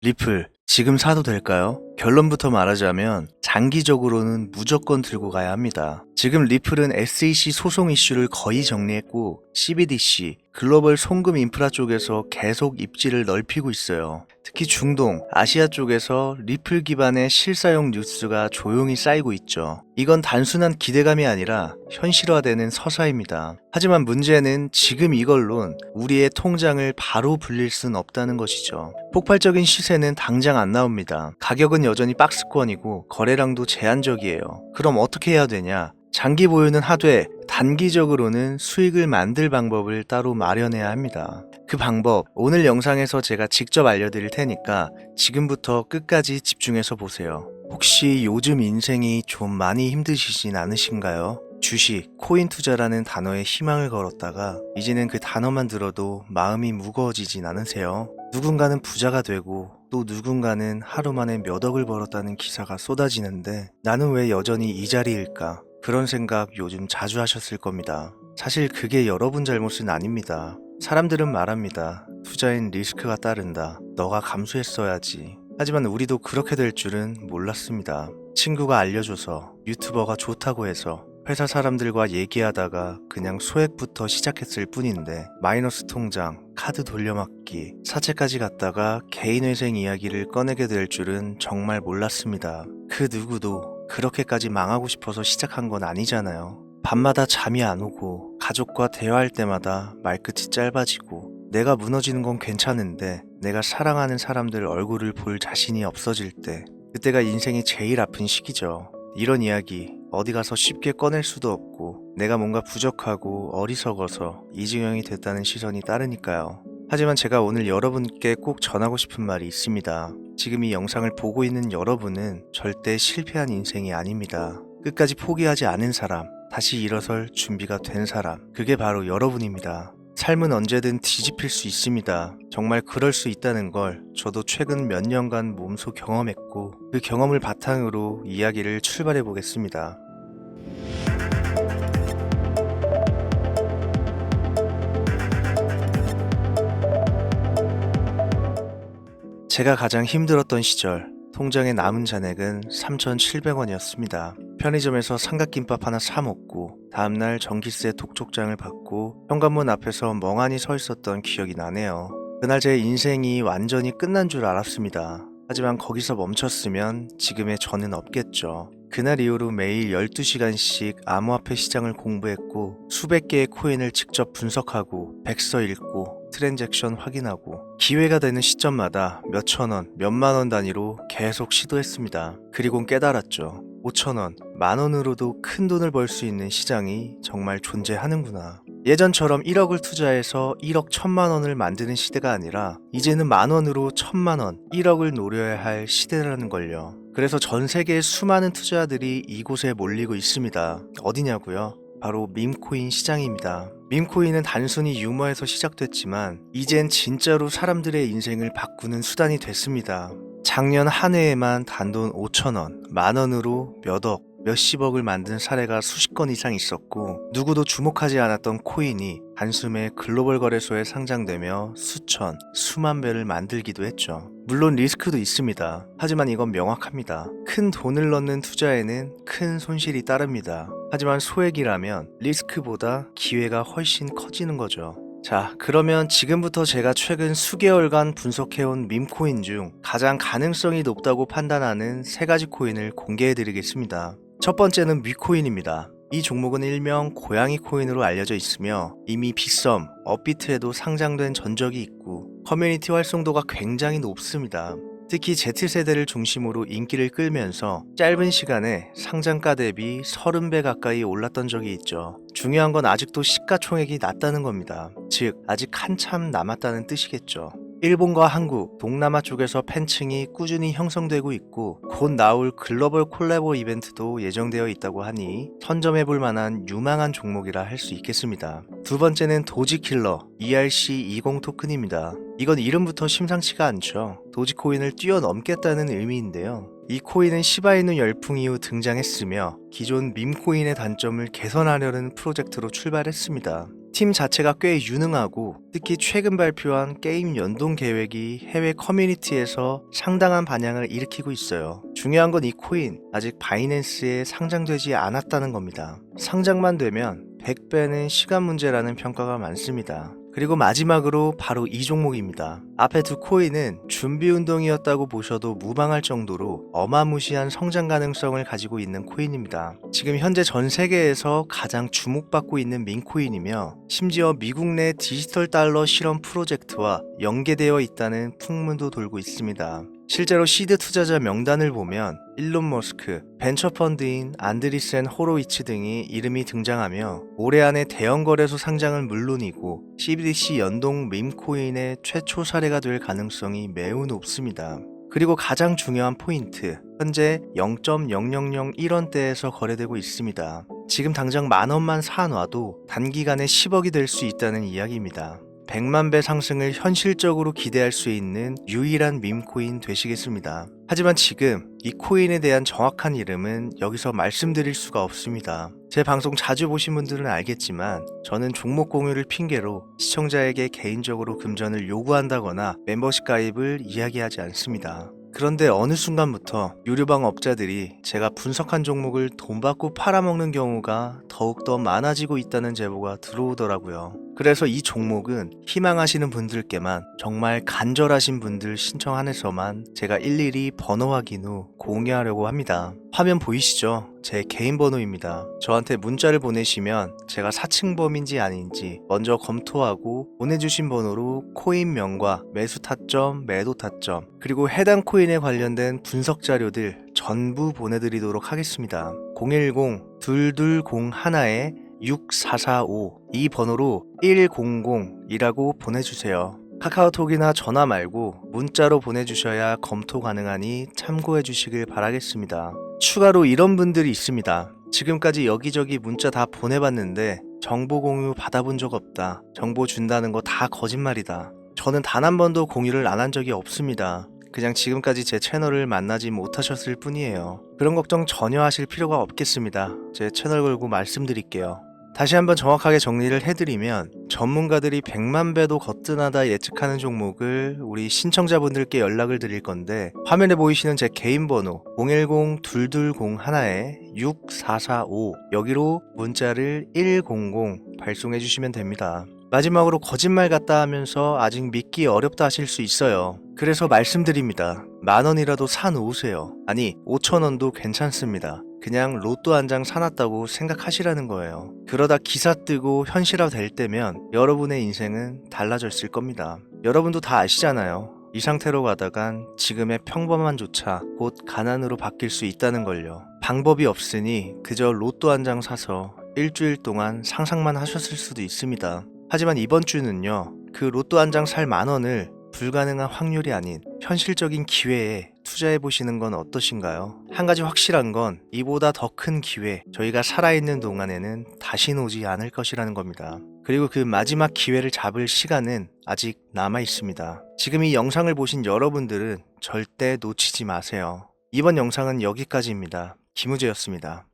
리플, 지금 사도 될까요? 결론부터 말하자면 장기적으로는 무조건 들고 가야 합니다. 지금 리플은 SEC 소송 이슈를 거의 정리했고 CBDC, 글로벌 송금 인프라 쪽에서 계속 입지를 넓히고 있어요. 특히 중동, 아시아 쪽에서 리플 기반의 실사용 뉴스가 조용히 쌓이고 있죠. 이건 단순한 기대감이 아니라 현실화되는 서사입니다. 하지만 문제는 지금 이걸론 우리의 통장을 바로 불릴 순 없다는 것이죠. 폭발적인 시세는 당장 안 나옵니다. 가격은 여전히 박스권이고 거래량도 제한적이에요. 그럼 어떻게 해야 되냐? 장기 보유는 하되 단기적으로는 수익을 만들 방법을 따로 마련해야 합니다. 그 방법 오늘 영상에서 제가 직접 알려드릴 테니까 지금부터 끝까지 집중해서 보세요. 혹시 요즘 인생이 좀 많이 힘드시진 않으신가요? 주식, 코인 투자라는 단어에 희망을 걸었다가 이제는 그 단어만 들어도 마음이 무거워지진 않으세요? 누군가는 부자가 되고 또 누군가는 하루 만에 몇 억을 벌었다는 기사가 쏟아지는데 나는 왜 여전히 이 자리일까? 그런 생각 요즘 자주 하셨을 겁니다. 사실 그게 여러분 잘못은 아닙니다. 사람들은 말합니다. 투자엔 리스크가 따른다. 너가 감수했어야지. 하지만 우리도 그렇게 될 줄은 몰랐습니다. 친구가 알려줘서 유튜버가 좋다고 해서 회사 사람들과 얘기하다가 그냥 소액부터 시작했을 뿐인데 마이너스 통장, 카드 돌려막기, 사채까지 갔다가 개인회생 이야기를 꺼내게 될 줄은 정말 몰랐습니다. 그 누구도 그렇게까지 망하고 싶어서 시작한 건 아니잖아요. 밤마다 잠이 안 오고 가족과 대화할 때마다 말끝이 짧아지고 내가 무너지는 건 괜찮은데 내가 사랑하는 사람들 얼굴을 볼 자신이 없어질 때 그때가 인생이 제일 아픈 시기죠. 이런 이야기 어디 가서 쉽게 꺼낼 수도 없고 내가 뭔가 부족하고 어리석어서 이지경이 됐다는 시선이 따르니까요. 하지만 제가 오늘 여러분께 꼭 전하고 싶은 말이 있습니다. 지금 이 영상을 보고 있는 여러분은 절대 실패한 인생이 아닙니다. 끝까지 포기하지 않은 사람, 다시 일어설 준비가 된 사람, 그게 바로 여러분입니다. 삶은 언제든 뒤집힐 수 있습니다. 정말 그럴 수 있다는 걸 저도 최근 몇 년간 몸소 경험했고 그 경험을 바탕으로 이야기를 출발해 보겠습니다. 제가 가장 힘들었던 시절, 통장에 남은 잔액은 3,700원이었습니다. 편의점에서 삼각김밥 하나 사 먹고 다음날 전기세 독촉장을 받고 현관문 앞에서 멍하니 서 있었던 기억이 나네요. 그날 제 인생이 완전히 끝난 줄 알았습니다. 하지만 거기서 멈췄으면 지금의 저는 없겠죠. 그날 이후로 매일 12시간씩 암호화폐 시장을 공부했고 수백 개의 코인을 직접 분석하고 백서 읽고 트랜잭션 확인하고 기회가 되는 시점마다 몇천 원, 몇만 원 단위로 계속 시도했습니다. 그리곤 깨달았죠. 5천 원, 만 원으로도 큰 돈을 벌 수 있는 시장이 정말 존재하는구나. 예전처럼 1억을 투자해서 1억 1천만 원을 만드는 시대가 아니라 이제는 만 원으로 1천만 원, 1억을 노려야 할 시대라는 걸요. 그래서 전 세계의 수많은 투자자들이 이곳에 몰리고 있습니다. 어디냐고요? 바로 밈코인 시장입니다. 밈코인은 단순히 유머에서 시작됐지만 이젠 진짜로 사람들의 인생을 바꾸는 수단이 됐습니다. 작년 한 해에만 단돈 5천 원, 만 원으로 몇 억, 몇십억을 만든 사례가 수십 건 이상 있었고 누구도 주목하지 않았던 코인이 단숨에 글로벌 거래소에 상장되며 수천, 수만 배를 만들기도 했죠. 물론 리스크도 있습니다. 하지만 이건 명확합니다. 큰 돈을 넣는 투자에는 큰 손실이 따릅니다. 하지만 소액이라면 리스크보다 기회가 훨씬 커지는 거죠. 자, 그러면 지금부터 제가 최근 수개월간 분석해온 밈코인 중 가장 가능성이 높다고 판단하는 3가지 코인을 공개해드리겠습니다. 첫 번째는 뮤코인입니다. 이 종목은 일명 고양이 코인으로 알려져 있으며 이미 빗썸, 업비트에도 상장된 전적이 있고 커뮤니티 활성도가 굉장히 높습니다. 특히 Z세대를 중심으로 인기를 끌면서 짧은 시간에 상장가 대비 30배 가까이 올랐던 적이 있죠. 중요한 건 아직도 시가총액이 낮다는 겁니다. 즉, 아직 한참 남았다는 뜻이겠죠. 일본과 한국, 동남아 쪽에서 팬층이 꾸준히 형성되고 있고 곧 나올 글로벌 콜라보 이벤트도 예정되어 있다고 하니 선점해볼 만한 유망한 종목이라 할 수 있겠습니다. 두 번째는 도지킬러 ERC20 토큰입니다. 이건 이름부터 심상치가 않죠. 도지코인을 뛰어넘겠다는 의미인데요. 이 코인은 시바이누 열풍 이후 등장했으며 기존 밈코인의 단점을 개선하려는 프로젝트로 출발했습니다. 팀 자체가 꽤 유능하고 특히 최근 발표한 게임 연동 계획이 해외 커뮤니티에서 상당한 반향을 일으키고 있어요. 중요한 건 이 코인 아직 바이낸스에 상장되지 않았다는 겁니다. 상장만 되면 100배는 시간 문제라는 평가가 많습니다. 그리고 마지막으로 바로 이 종목입니다. 앞에 두 코인은 준비 운동이었다고 보셔도 무방할 정도로 어마무시한 성장 가능성을 가지고 있는 코인입니다. 지금 현재 전 세계에서 가장 주목받고 있는 민코인이며 심지어 미국 내 디지털 달러 실험 프로젝트와 연계되어 있다는 풍문도 돌고 있습니다. 실제로 시드 투자자 명단을 보면 일론 머스크, 벤처펀드인 안드리센 호로이츠 등이 이름이 등장하며 올해 안에 대형 거래소 상장은 물론이고 CBDC 연동 밈코인의 최초 사례가 될 가능성이 매우 높습니다. 그리고 가장 중요한 포인트, 현재 0.0001원대에서 거래되고 있습니다. 지금 당장 만원만 사놔도 단기간에 10억이 될 수 있다는 이야기입니다. 100만 배 상승을 현실적으로 기대할 수 있는 유일한 밈코인 되시겠습니다. 하지만 지금 이 코인에 대한 정확한 이름은 여기서 말씀드릴 수가 없습니다. 제 방송 자주 보신 분들은 알겠지만 저는 종목 공유를 핑계로 시청자에게 개인적으로 금전을 요구한다거나 멤버십 가입을 이야기하지 않습니다. 그런데 어느 순간부터 유료방 업자들이 제가 분석한 종목을 돈 받고 팔아먹는 경우가 더욱더 많아지고 있다는 제보가 들어오더라고요. 그래서 이 종목은 희망하시는 분들께만 정말 간절하신 분들 신청 한해서만 제가 일일이 번호 확인 후 공유하려고 합니다. 화면 보이시죠? 제 개인 번호입니다. 저한테 문자를 보내시면 제가 사칭범인지 아닌지 먼저 검토하고 보내주신 번호로 코인명과 매수 타점, 매도 타점, 그리고 해당 코인에 관련된 분석 자료들 전부 보내드리도록 하겠습니다. 010-2201-6445 이 번호로 100이라고 보내주세요. 카카오톡이나 전화 말고 문자로 보내주셔야 검토 가능하니 참고해 주시길 바라겠습니다. 추가로 이런 분들이 있습니다. 지금까지 여기저기 문자 다 보내봤는데 정보 공유 받아본 적 없다. 정보 준다는 거 다 거짓말이다. 저는 단 한 번도 공유를 안 한 적이 없습니다. 그냥 지금까지 제 채널을 만나지 못하셨을 뿐이에요. 그런 걱정 전혀 하실 필요가 없겠습니다. 제 채널 걸고 말씀드릴게요. 다시 한번 정확하게 정리를 해드리면 전문가들이 100만 배도 거뜬하다 예측하는 종목을 우리 신청자분들께 연락을 드릴 건데 화면에 보이시는 제 개인 번호 010-2201-6445 여기로 문자를 100 발송해 주시면 됩니다. 마지막으로 거짓말 같다 하면서 아직 믿기 어렵다 하실 수 있어요. 그래서 말씀드립니다. 만원이라도 사놓으세요. 아니 5천원도 괜찮습니다. 그냥 로또 한 장 사놨다고 생각하시라는 거예요. 그러다 기사 뜨고 현실화 될 때면 여러분의 인생은 달라졌을 겁니다. 여러분도 다 아시잖아요. 이 상태로 가다간 지금의 평범함조차 곧 가난으로 바뀔 수 있다는 걸요. 방법이 없으니 그저 로또 한 장 사서 일주일 동안 상상만 하셨을 수도 있습니다. 하지만 이번 주는요. 그 로또 한 장 살 만원을 불가능한 확률이 아닌 현실적인 기회에 투자해보시는 건 어떠신가요? 한 가지 확실한 건 이보다 더 큰 기회, 저희가 살아있는 동안에는 다시는 오지 않을 것이라는 겁니다. 그리고 그 마지막 기회를 잡을 시간은 아직 남아 있습니다. 지금 이 영상을 보신 여러분들은 절대 놓치지 마세요. 이번 영상은 여기까지입니다. 김우재였습니다.